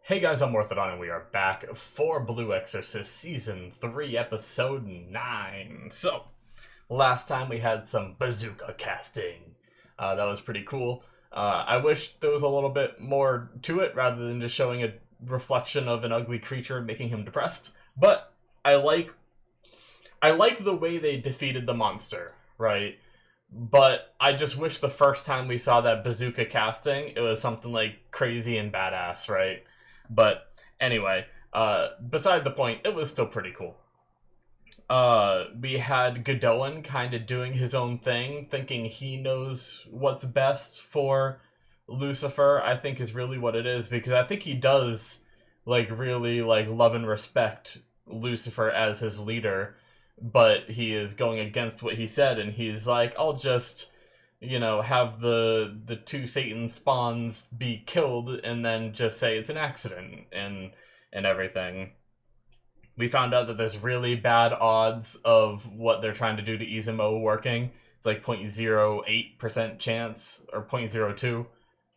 Hey guys, I'm Morthadon and we are back for Blue Exorcist Season 3, Episode 9. So, last time we had some bazooka casting. That was pretty cool. I wish there was a little bit more to it rather than just showing a reflection of an ugly creature making him depressed. But I like the way they defeated the monster, right? But I just wish the first time we saw that bazooka casting, it was something like crazy and badass, right? But anyway, beside the point, it was still pretty cool. We had Godowin kind of doing his own thing, thinking he knows what's best for Lucifer, I think is really what it is, because I think he does, really, love and respect Lucifer as his leader, but he is going against what he said, and he's like, I'll just, have the two Satan spawns be killed, and then just say it's an accident, and everything. We found out that there's really bad odds of what they're trying to do to Izumo working. It's like 0.08% chance, or 0.02.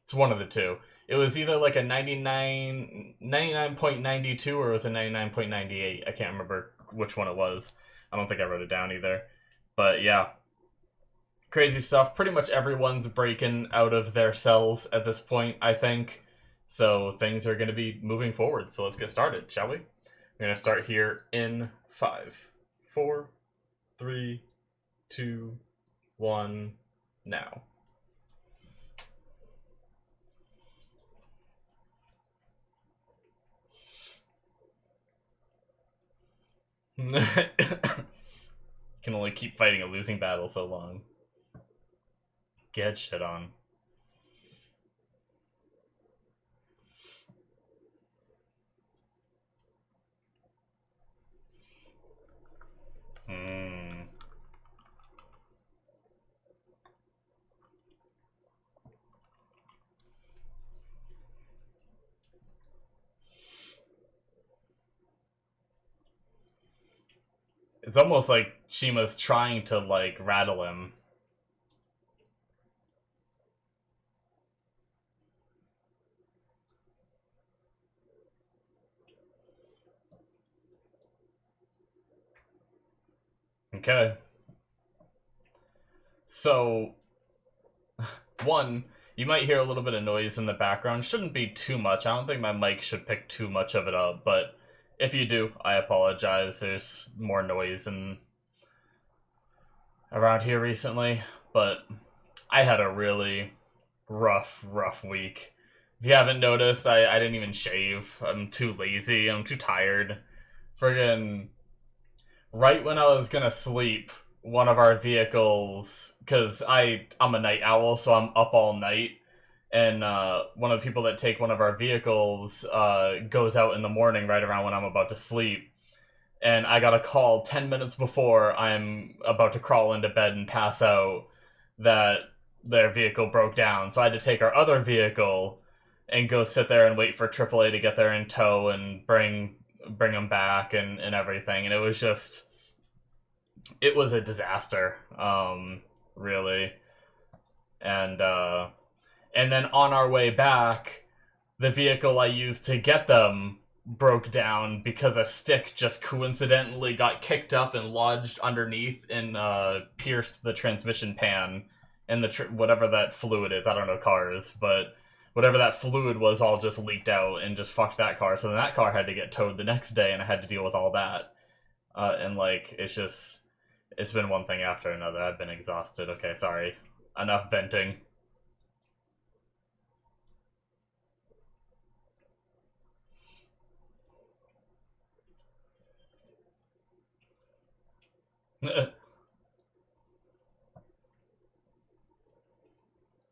It's one of the two. It was either like a 99.92 or it was a 99.98. I can't remember which one it was. I don't think I wrote it down either. But yeah. Crazy stuff. Pretty much everyone's breaking out of their cells at this point, I think. So things are going to be moving forward. So let's get started, shall we? We're going to start here in 5, 4, 3, 2, 1, now. Can only keep fighting a losing battle so long. Get shit on. It's almost like Shima's trying to, rattle him. Okay. So, one, you might hear a little bit of noise in the background. Shouldn't be too much. I don't think my mic should pick too much of it up, but if you do, I apologize. There's more noise around here recently, but I had a really rough week. If you haven't noticed, I didn't even shave. I'm too lazy. I'm too tired. Friggin' right when I was gonna sleep, one of our vehicles, because I'm a night owl, so I'm up all night, and one of the people that take one of our vehicles goes out in the morning right around when I'm about to sleep, and I got a call 10 minutes before I'm about to crawl into bed and pass out that their vehicle broke down, so I had to take our other vehicle and go sit there and wait for AAA to get there in tow and bring them back and everything, and it was a disaster, really. And then on our way back, the vehicle I used to get them broke down because a stick just coincidentally got kicked up and lodged underneath and pierced the transmission pan, and whatever that fluid is, I don't know cars, but whatever that fluid was all just leaked out and just fucked that car. So then that car had to get towed the next day, and I had to deal with all that. And it's been one thing after another. I've been exhausted. Okay, sorry. Enough venting.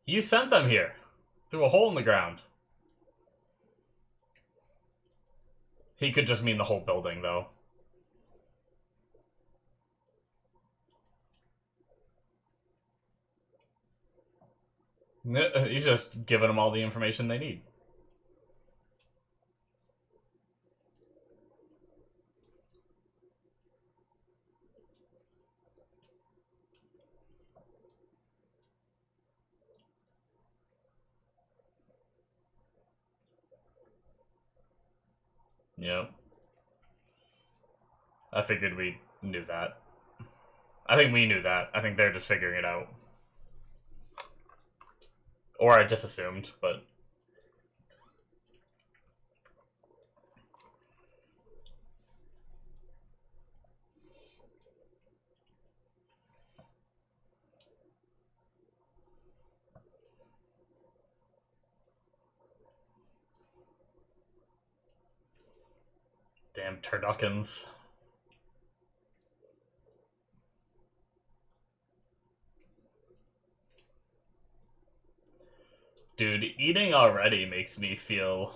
You sent them here. Through a hole in the ground. He could just mean the whole building, though. He's just giving them all the information they need. Yep. I figured we knew that. I think we knew that. I think they're just figuring it out. Or I just assumed, but... Damn turduckens. Dude, eating already makes me feel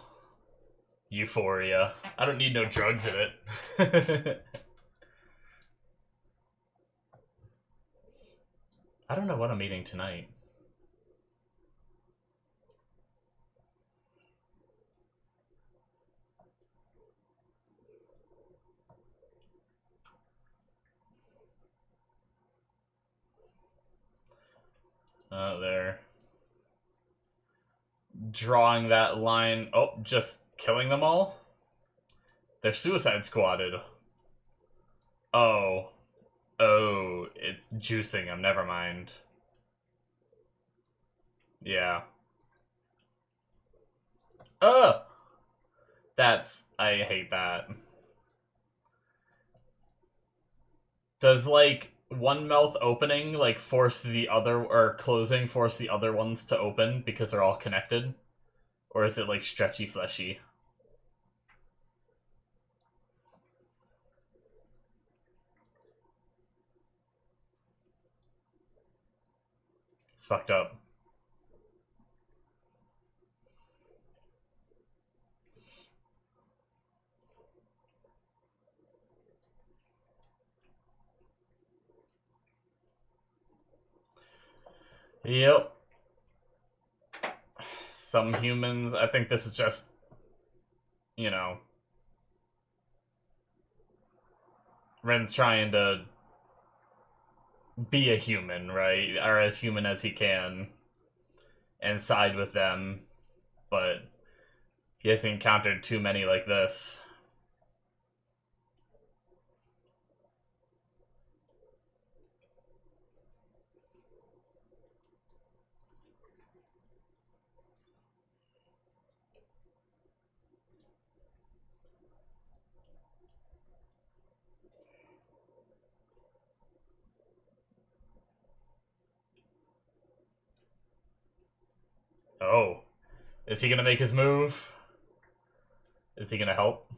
euphoria. I don't need no drugs in it. I don't know what I'm eating tonight. They're drawing that line. Oh, just killing them all? They're suicide squatted. Oh. Oh, it's juicing them. Never mind. Yeah. Ugh! I hate that. Does, like, one mouth opening, like, force the other, or closing force the other ones to open because they're all connected? Or is it, like, stretchy, fleshy? It's fucked up. Yep. Some humans, I think this is just, you know, Ren's trying to be a human, right? Or as human as he can, and side with them, but he has encountered too many like this. Oh. Is he gonna make his move? Is he gonna help?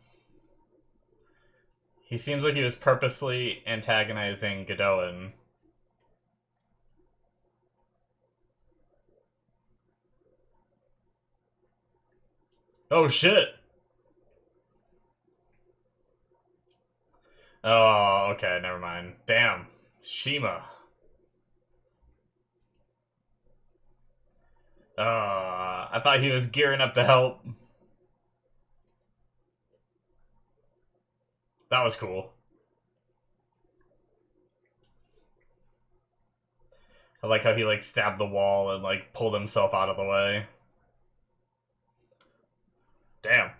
He seems like he was purposely antagonizing Godowin. Oh shit! Oh, okay, never mind. Damn. Shima. I thought he was gearing up to help. That was cool. I like how he, like, stabbed the wall and, like, pulled himself out of the way. Damn.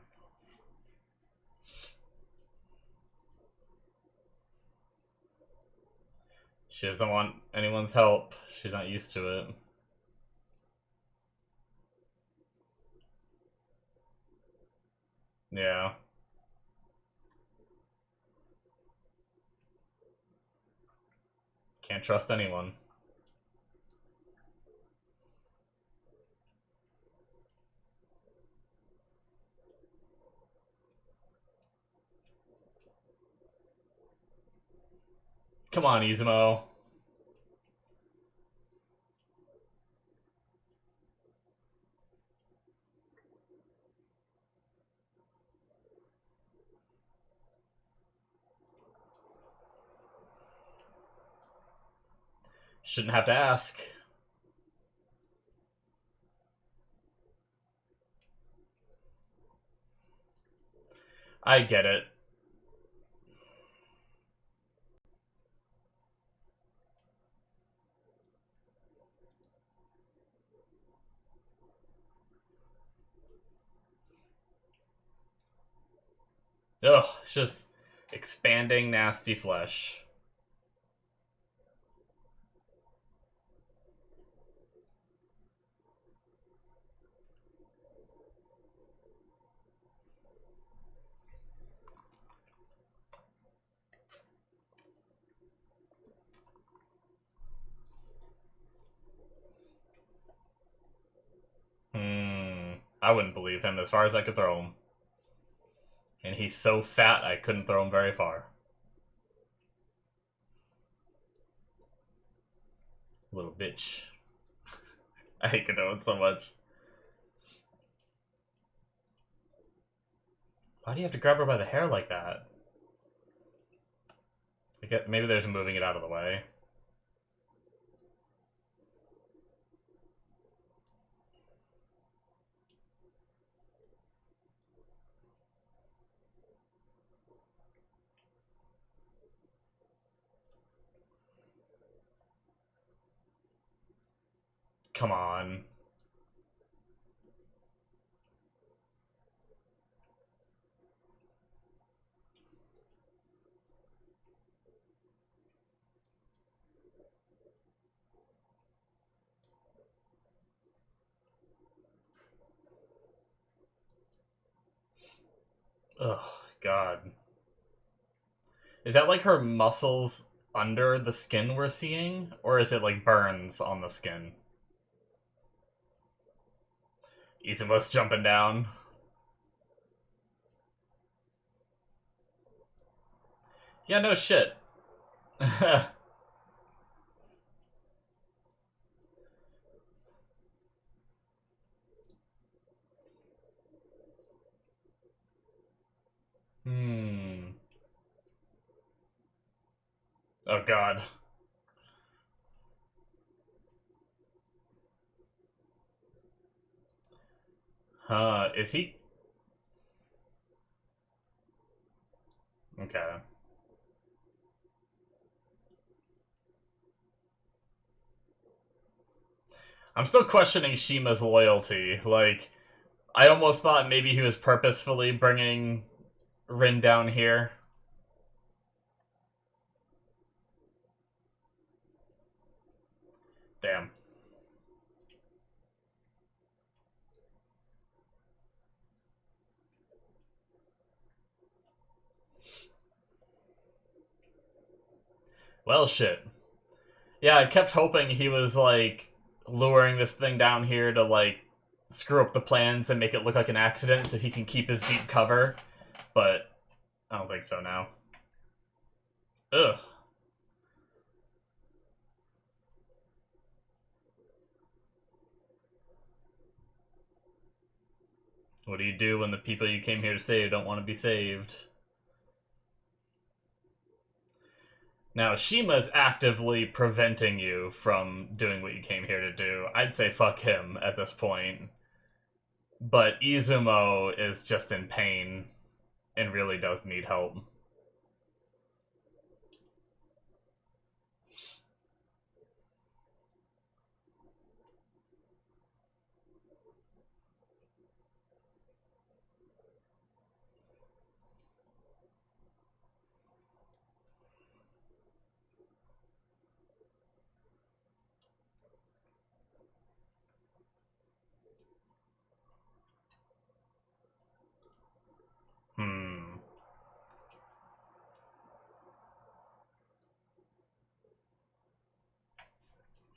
She doesn't want anyone's help. She's not used to it. Yeah. Can't trust anyone. Come on, Izumo. Shouldn't have to ask. I get it. Ugh, it's just expanding nasty flesh. I wouldn't believe him as far as I could throw him. And he's so fat I couldn't throw him very far. Little bitch. I hate Godot so much. Why do you have to grab her by the hair like that? I get, maybe there's moving it out of the way. Come on. Ugh, God. Is that like her muscles under the skin we're seeing? Or is it like burns on the skin? Izumo's jumping down. Yeah, no shit. Hmm. Oh god. Huh, is he? Okay. I'm still questioning Shima's loyalty. Like, I almost thought maybe he was purposefully bringing Rin down here. Damn. Well, shit. Yeah, I kept hoping he was, like, luring this thing down here to, like, screw up the plans and make it look like an accident so he can keep his deep cover. But I don't think so now. Ugh. What do you do when the people you came here to save don't want to be saved? Now, Shima's actively preventing you from doing what you came here to do. I'd say fuck him at this point. But Izumo is just in pain and really does need help. Hmm.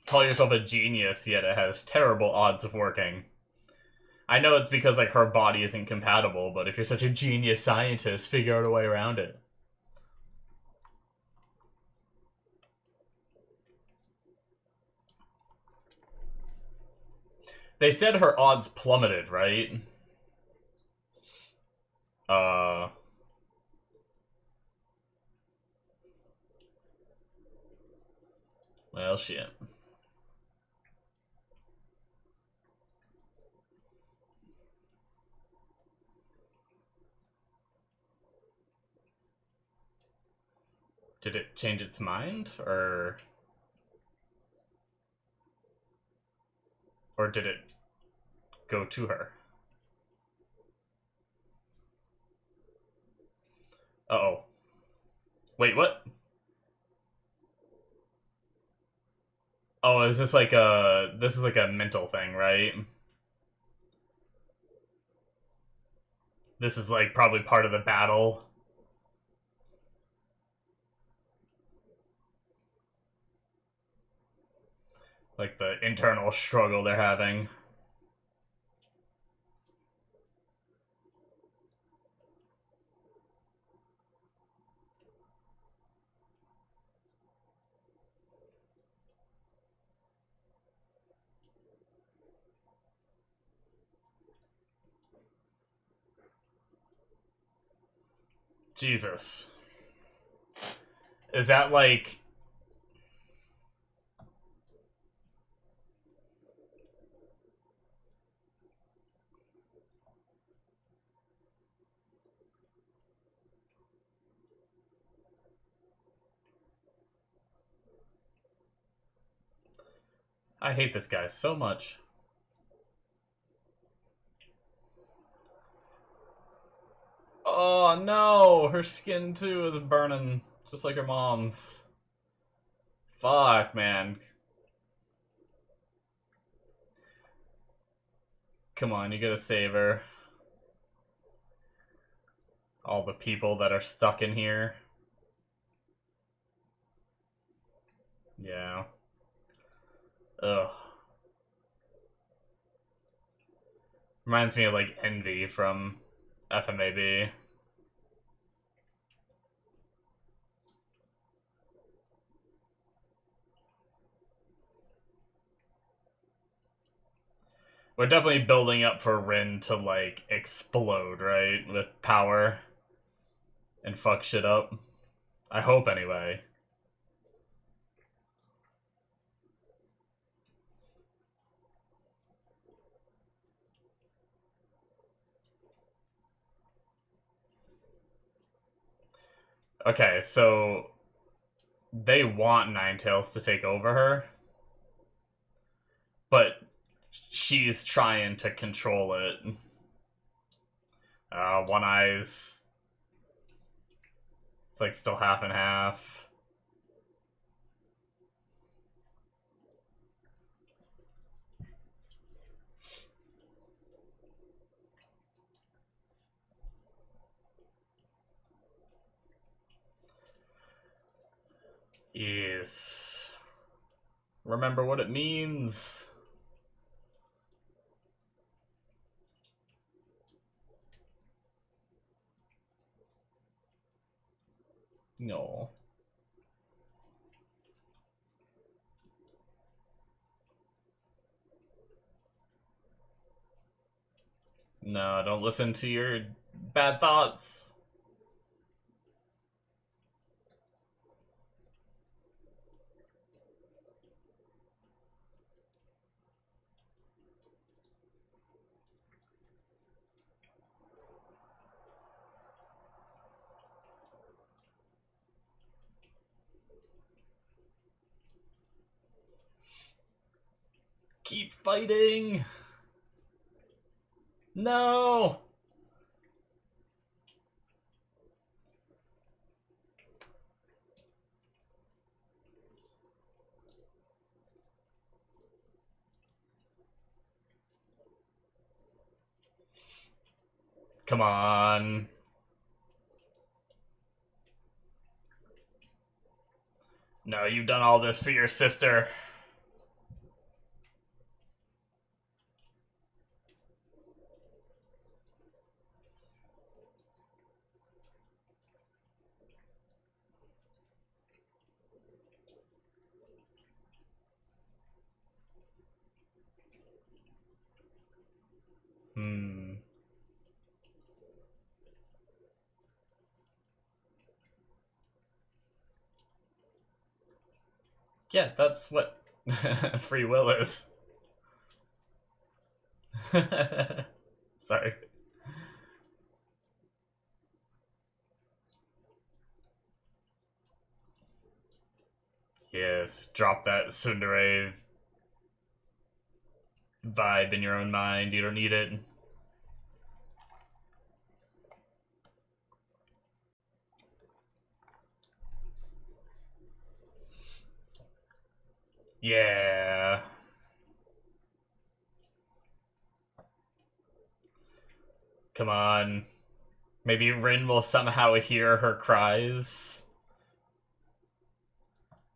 Call yourself a genius, yet it has terrible odds of working. I know it's because like her body isn't compatible, but if you're such a genius scientist, figure out a way around it. They said her odds plummeted, right? Uh, well, shit. Did it change its mind, or did it go to her? Uh-oh. Wait, what? Oh, is this like a... This is like a mental thing, right? This is like probably part of the battle. Like the internal struggle they're having. Jesus. Is that like... I hate this guy so much. Oh no, her skin too is burning, just like her mom's. Fuck, man. Come on, you gotta save her. All the people that are stuck in here. Yeah. Ugh. Reminds me of like Envy from FMAB. We're definitely building up for Rin to like explode, right? With power and fuck shit up. I hope anyway. Okay, so they want Ninetales to take over her, but she's trying to control it. One Eye's... It's like still half and half. Yes. Remember what it means. No. No, don't listen to your bad thoughts. Keep fighting! No! Come on. No, you've done all this for your sister. Hmm. Yeah, that's what free will is. Sorry. Yes, drop that tsundere vibe in your own mind. You don't need it. Yeah. Come on. Maybe Rin will somehow hear her cries.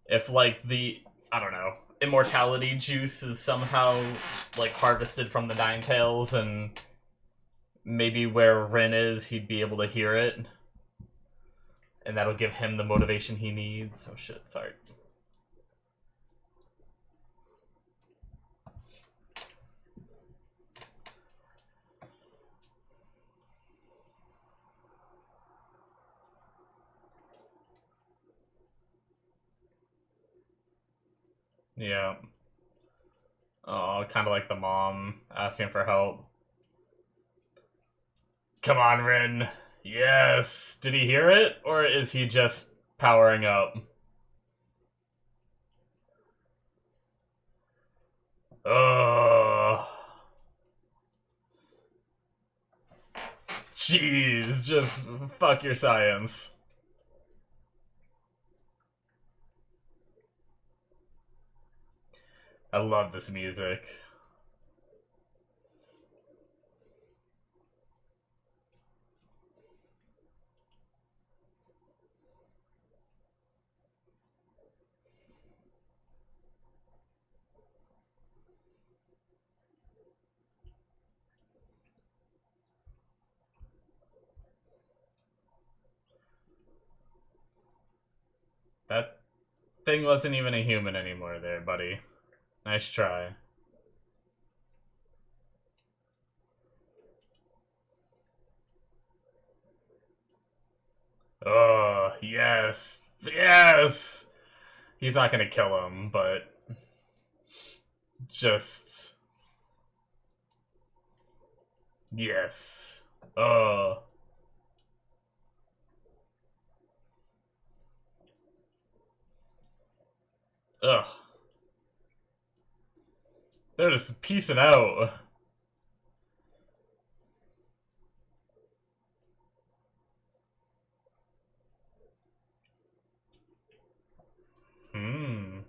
If, like, I don't know, immortality juice is somehow, like, harvested from the Nine Tails, and maybe where Rin is, he'd be able to hear it. And that'll give him the motivation he needs. Oh shit, sorry. Yeah. Oh, kind of like the mom asking for help. Come on, Rin. Yes. Did he hear it? Or is he just powering up? Oh. Jeez, just fuck your science. I love this music. That thing wasn't even a human anymore there, buddy. Nice try. Oh, yes. Yes! He's not gonna kill him, but just... Yes. Oh. Ugh. They're just piecing out. Hmm.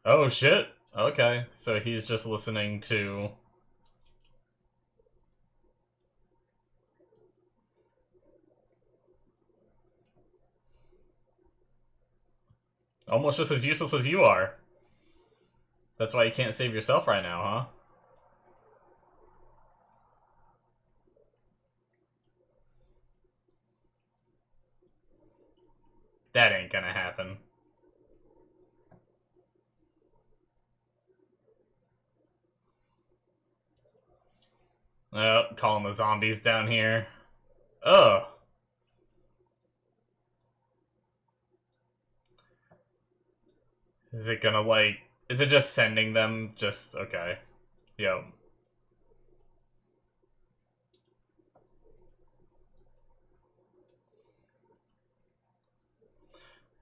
Oh, shit. Okay, so he's just listening to... Almost just as useless as you are. That's why you can't save yourself right now, huh? That ain't gonna happen. Oh, calling the zombies down here. Oh. Is it gonna, like... Is it just sending them? Just... Okay. Yo.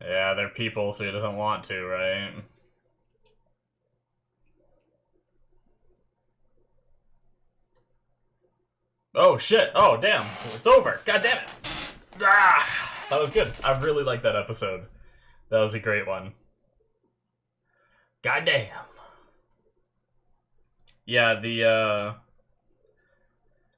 Yeah, they're people, so he doesn't want to, right? Oh, shit. Oh, damn. It's over. God damn it. Ah, that was good. I really liked that episode. That was a great one. God damn. Yeah,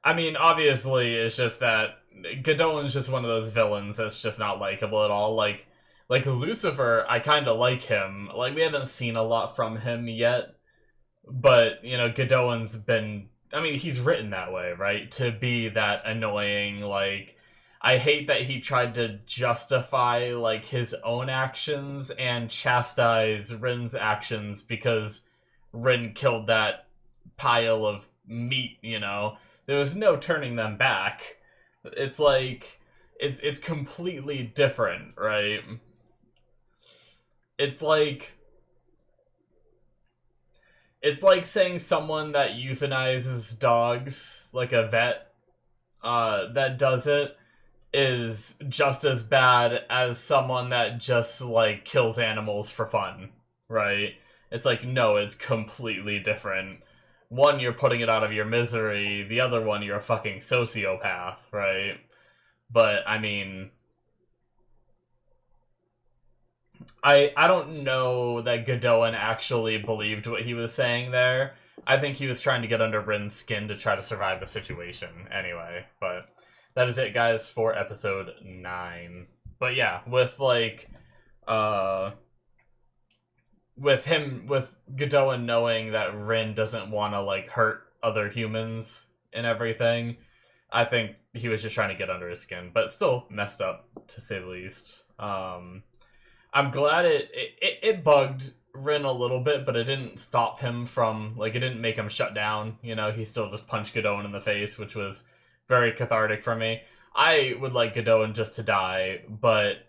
I mean, obviously, it's just that Godollin's just one of those villains that's just not likable at all. Like Lucifer, I kind of like him. Like, we haven't seen a lot from him yet, but, you know, Godollin's been... I mean, he's written that way, right? To be that annoying, like... I hate that he tried to justify, like, his own actions and chastise Rin's actions because Rin killed that pile of meat, you know? There was no turning them back. It's like... It's completely different, right? It's like... It's like saying someone that euthanizes dogs, like a vet, that does it, is just as bad as someone that just, like, kills animals for fun, right? It's like, no, it's completely different. One, you're putting it out of your misery. The other one, you're a fucking sociopath, right? But, I mean... I don't know that Godot actually believed what he was saying there. I think he was trying to get under Rin's skin to try to survive the situation anyway. But that is it, guys, for episode 9. But yeah, with like uh with Godot knowing that Rin doesn't want to like hurt other humans and everything, I think he was just trying to get under his skin, but still messed up to say the least. I'm glad it bugged Rin a little bit, but it didn't stop him from, like, it didn't make him shut down. You know, he still just punched Godot in the face, which was very cathartic for me. I would like Godot just to die, but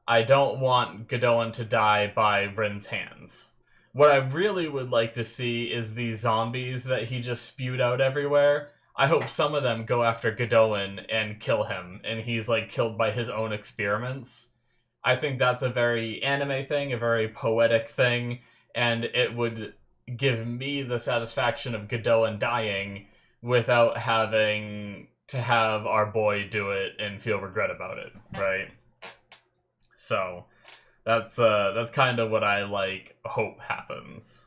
I don't want Godot to die by Rin's hands. What I really would like to see is these zombies that he just spewed out everywhere. I hope some of them go after Godot and kill him, and he's, like, killed by his own experiments. I think that's a very anime thing, a very poetic thing, and it would give me the satisfaction of Godot dying without having to have our boy do it and feel regret about it, right? So that's kind of what I like hope happens.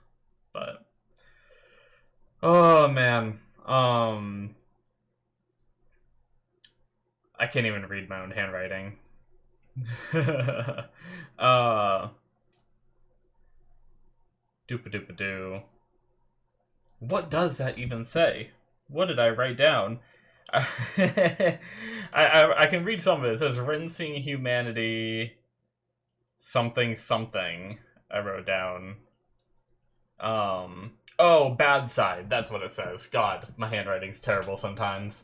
But oh man, I can't even read my own handwriting. Doopa-doopa-doo. What does that even say? What did I write down? I can read some of it. It says rinsing humanity something something. I wrote down. Oh, bad side. That's what it says. God, my handwriting's terrible sometimes.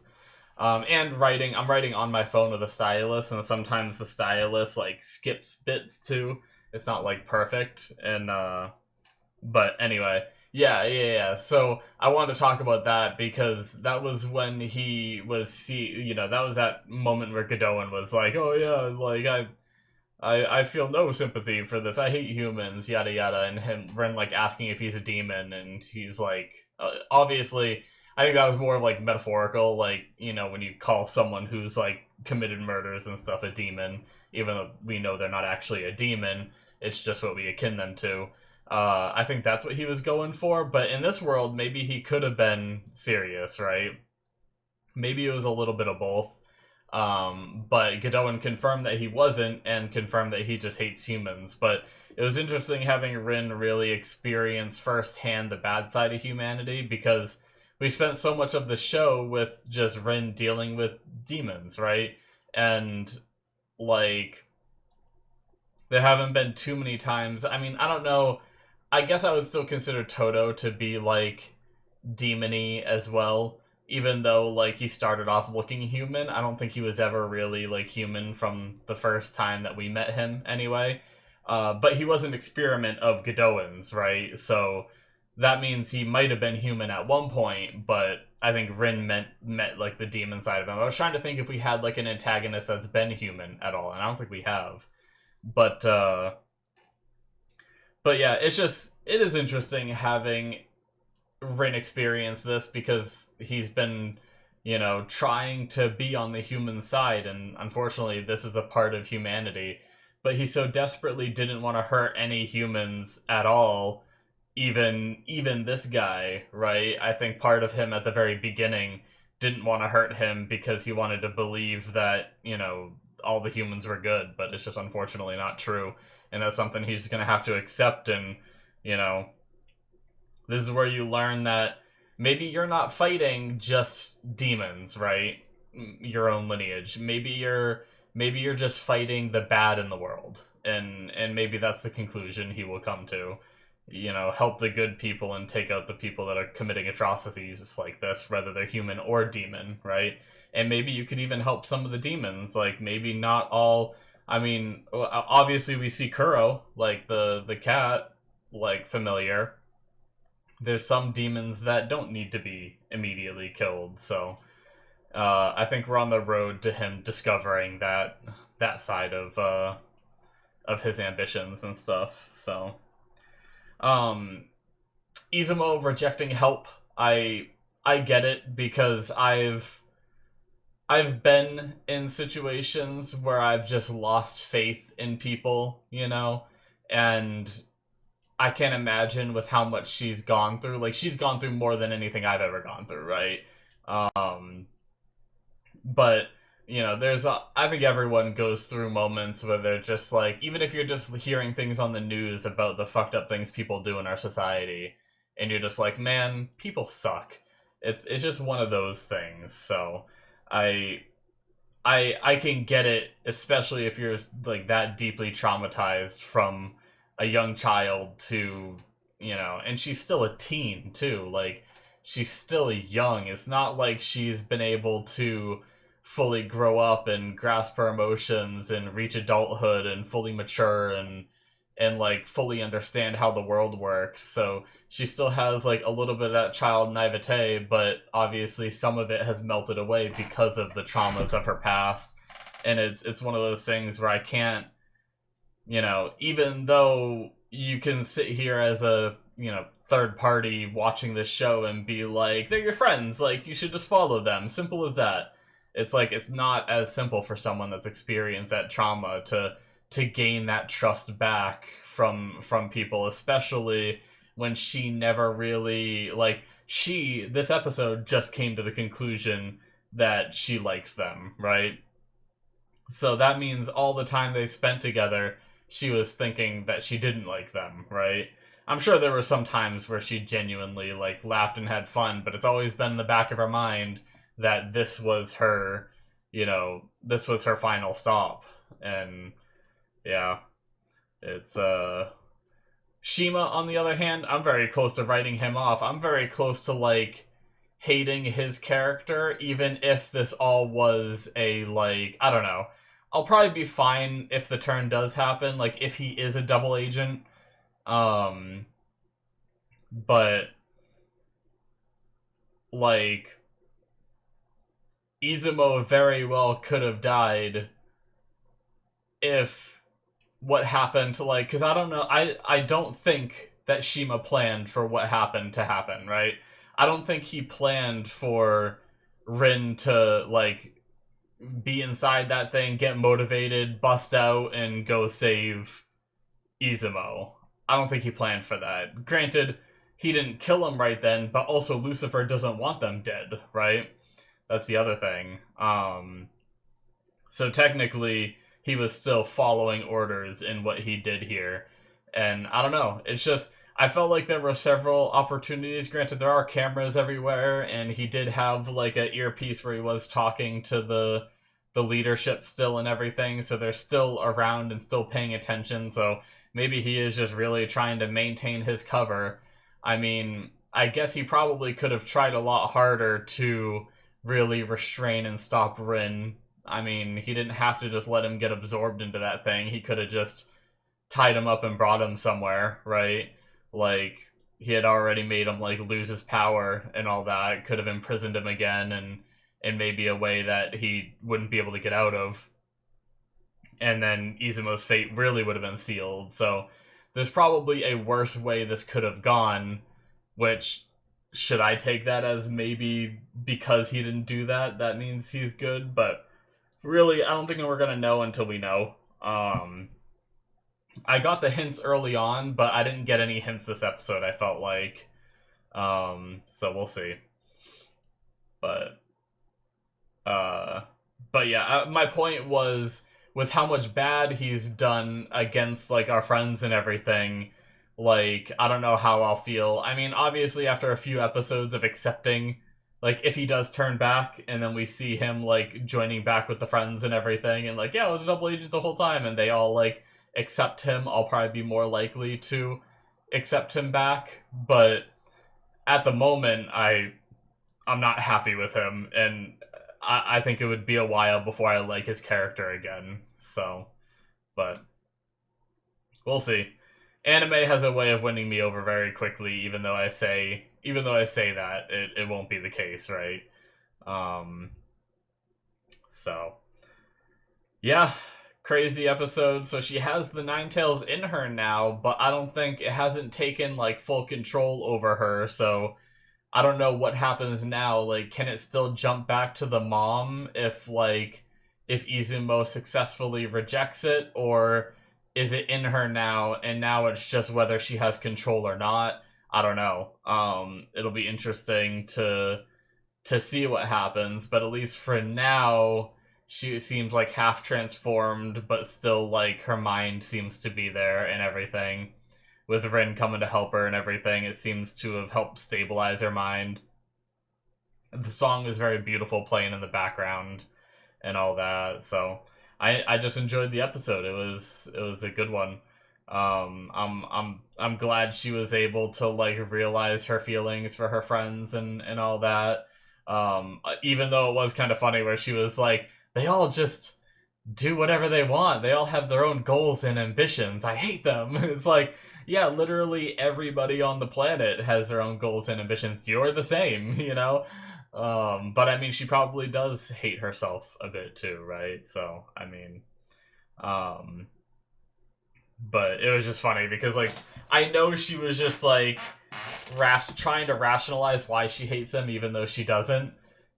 And writing, I'm writing on my phone with a stylus, and sometimes the stylus, like, skips bits, too. It's not, like, perfect, and, but anyway. Yeah. So, I wanted to talk about that, because that was when he was, that was that moment where Godot was like, oh yeah, like, I feel no sympathy for this, I hate humans, yada yada, and Ren, like, asking if he's a demon, and he's like, obviously, I think that was more of, like, metaphorical, like, when you call someone who's, like, committed murders and stuff a demon, even though we know they're not actually a demon, it's just what we akin them to. I think that's what he was going for, but in this world, maybe he could have been serious, right? Maybe it was a little bit of both. But Godot confirmed that he wasn't, and confirmed that he just hates humans. But it was interesting having Rin really experience firsthand the bad side of humanity, because we spent so much of the show with just Rin dealing with demons, right? And, like, there haven't been too many times. I mean, I don't know. I guess I would still consider Toto to be, like, demony as well. Even though, like, he started off looking human, I don't think he was ever really, like, human from the first time that we met him, anyway. But he was an experiment of Godot's, right? So that means he might have been human at one point, but I think Rin met like, the demon side of him. I was trying to think if we had, like, an antagonist that's been human at all, and I don't think we have. But yeah, it is interesting having Rin experience this, because he's been, trying to be on the human side, and unfortunately this is a part of humanity, but he so desperately didn't want to hurt any humans at all, even this guy, right? I think part of him at the very beginning didn't want to hurt him because he wanted to believe that, all the humans were good, but it's just unfortunately not true, and that's something he's going to have to accept. And, this is where you learn that maybe you're not fighting just demons, right? Your own lineage. Maybe you're just fighting the bad in the world. And maybe that's the conclusion he will come to. Help the good people and take out the people that are committing atrocities like this, whether they're human or demon, right? And maybe you could even help some of the demons. Like, maybe not all. I mean, obviously we see Kuro, like the cat, like, familiar. There's some demons that don't need to be immediately killed, so I think we're on the road to him discovering that side of his ambitions and stuff. So, Izumo rejecting help, I get it, because I've been in situations where I've just lost faith in people, And I can't imagine with how much she's gone through. Like, she's gone through more than anything I've ever gone through, right? But I think everyone goes through moments where they're just like, even if you're just hearing things on the news about the fucked up things people do in our society, and you're just like, man, people suck. It's just one of those things. So I I can get it, especially if you're like that deeply traumatized from a young child to, and she's still a teen too. Like, she's still young. It's not like she's been able to fully grow up and grasp her emotions and reach adulthood and fully mature and like fully understand how the world works. So she still has like a little bit of that child naivete, but obviously some of it has melted away because of the traumas of her past. And it's one of those things where I can't, even though you can sit here as a, third party watching this show and be like, they're your friends, like you should just follow them. Simple as that. It's like, it's not as simple for someone that's experienced that trauma to gain that trust back from people, especially when she never really, like, this episode just came to the conclusion that she likes them, right? So that means all the time they spent together, she was thinking that she didn't like them, right? I'm sure there were some times where she genuinely like laughed and had fun, but it's always been in the back of her mind that this was her, this was her final stop. And yeah, it's Shima, on the other hand, I'm very close to writing him off. I'm very close to like hating his character, even if this all was a, like, I don't know. I'll probably be fine if the turn does happen, like if he is a double agent. But like Izumo very well could have died if what happened to, like, because I don't know, I don't think that Shima planned for what happened to happen, right? I don't think he planned for Rin to like be inside that thing, get motivated, bust out, and go save Izumo. I don't think he planned for that. Granted, he didn't kill him right then, but also Lucifer doesn't want them dead, right? That's the other thing. So technically, he was still following orders in what he did here. And I don't know, it's just, I felt like there were several opportunities. Granted, there are cameras everywhere, and he did have like an earpiece where he was talking to the leadership still and everything, so they're still around and still paying attention, so maybe he is just really trying to maintain his cover. I mean, I guess he probably could have tried a lot harder to really restrain and stop Rin. I mean, he didn't have to just let him get absorbed into that thing. He could have just tied him up and brought him somewhere, right? Like, he had already made him like lose his power and all that. Could have imprisoned him again and maybe a way that he wouldn't be able to get out of. And then Izumo's fate really would have been sealed. So there's probably a worse way this could have gone, which, should I take that as maybe because he didn't do that, that means he's good? But really, I don't think we're going to know until we know. I got the hints early on, but I didn't get any hints this episode, I felt like. So we'll see. But yeah, my point was, with how much bad he's done against like our friends and everything, like, I don't know how I'll feel. I mean, obviously after a few episodes of accepting, like, if he does turn back and then we see him like joining back with the friends and everything, and like, yeah, I was a double agent the whole time, and they all like accept him, I'll probably be more likely to accept him back. But at the moment, I'm not happy with him, and I think it would be a while before I like his character again. So, but we'll see. Anime has a way of winning me over very quickly, even though I say that it won't be the case, right? So yeah, crazy episode. So she has the Nine Tails in her now, but I don't think it hasn't taken like full control over her. So I don't know what happens now. Like, can it still jump back to the mom if Izumo successfully rejects it, or is it in her now, and now it's just whether she has control or not. I don't know. It'll be interesting to see what happens, but at least for now, she seems like half transformed, but still like her mind seems to be there and everything. With Rin coming to help her and everything, it seems to have helped stabilize her mind. The song is very beautiful playing in the background and all that, so I just enjoyed the episode. It was a good one. I'm glad she was able to like realize her feelings for her friends and all that. Even though it was kind of funny where she was like, they all just do whatever they want. They all have their own goals and ambitions. I hate them. It's like, yeah, literally everybody on the planet has their own goals and ambitions. You're the same, you know? But I mean, she probably does hate herself a bit too, right? So, I mean, but it was just funny because, like, I know she was just, like, trying to rationalize why she hates him even though she doesn't.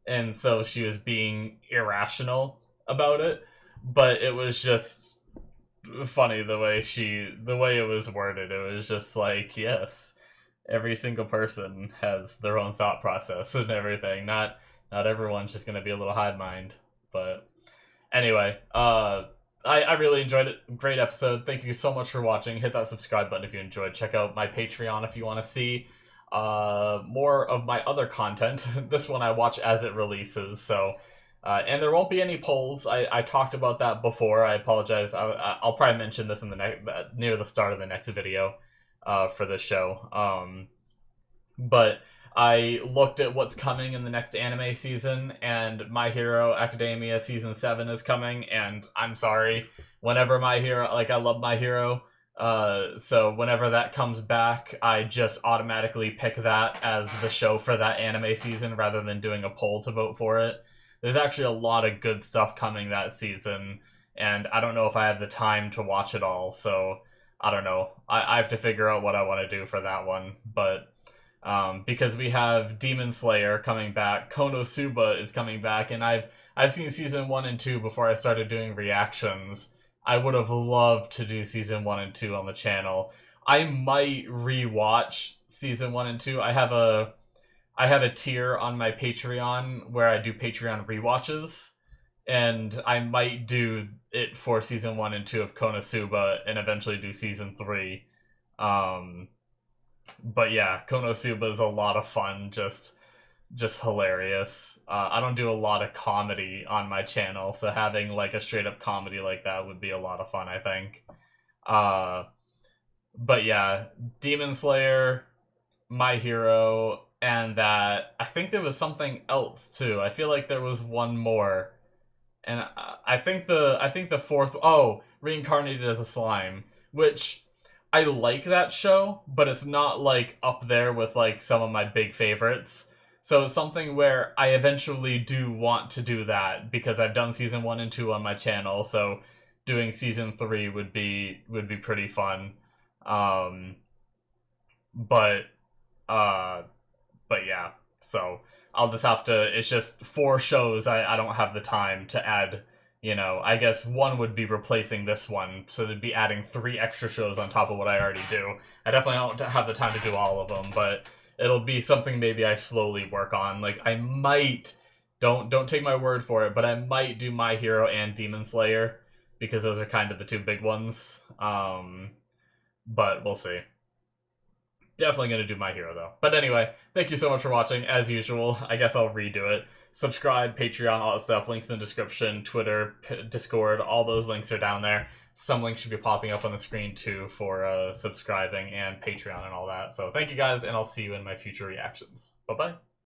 And so she was being irrational about it. But it was just funny the way it was worded. It was just like, yes, every single person has their own thought process and everything. Not everyone's just gonna be a little hive mind. But anyway, I really enjoyed it. Great episode. Thank you so much for watching. Hit that subscribe button if you enjoyed. Check out my Patreon if you want to see more of my other content. This one I watch as it releases, so and there won't be any polls. I talked about that before. I apologize. I'll probably mention this in the near the start of the next video for this show. But I looked at what's coming in the next anime season, and My Hero Academia Season 7 is coming, and I'm sorry, whenever My Hero, like, I love My Hero, so whenever that comes back, I just automatically pick that as the show for that anime season rather than doing a poll to vote for it. There's actually a lot of good stuff coming that season, and I don't know if I have the time to watch it all, so I don't know. I have to figure out what I want to do for that one, but because we have Demon Slayer coming back, Konosuba is coming back, and I've seen season 1 and 2 before I started doing reactions. I would have loved to do season 1 and 2 on the channel. I might rewatch season 1 and 2. I have a tier on my Patreon where I do Patreon rewatches, and I might do it for season 1 and 2 of Konosuba and eventually do season 3. But yeah, Konosuba is a lot of fun, just hilarious. I don't do a lot of comedy on my channel, so having like a straight up comedy like that would be a lot of fun, I think. But yeah, Demon Slayer, My Hero, and that, I think there was something else too. I feel like there was one more, and I think the fourth. Oh, Reincarnated as a Slime, which I like that show, but it's not like up there with like some of my big favorites. So it's something where I eventually do want to do that because I've done season 1 and 2 on my channel. So doing season 3 would be pretty fun. But yeah, so I'll just have to, it's just 4 shows I don't have the time to add, you know. I guess 1 would be replacing this one, so they'd be adding 3 extra shows on top of what I already do. I definitely don't have the time to do all of them, but it'll be something maybe I slowly work on. Like, I might, don't take my word for it, but I might do My Hero and Demon Slayer, because those are kind of the 2 big ones. But we'll see. Definitely going to do My Hero, though. But anyway, thank you so much for watching. As usual, I guess I'll redo it. Subscribe, Patreon, all that stuff. Links in the description, Twitter, Discord, all those links are down there. Some links should be popping up on the screen, too, for subscribing and Patreon and all that. So thank you, guys, and I'll see you in my future reactions. Bye-bye.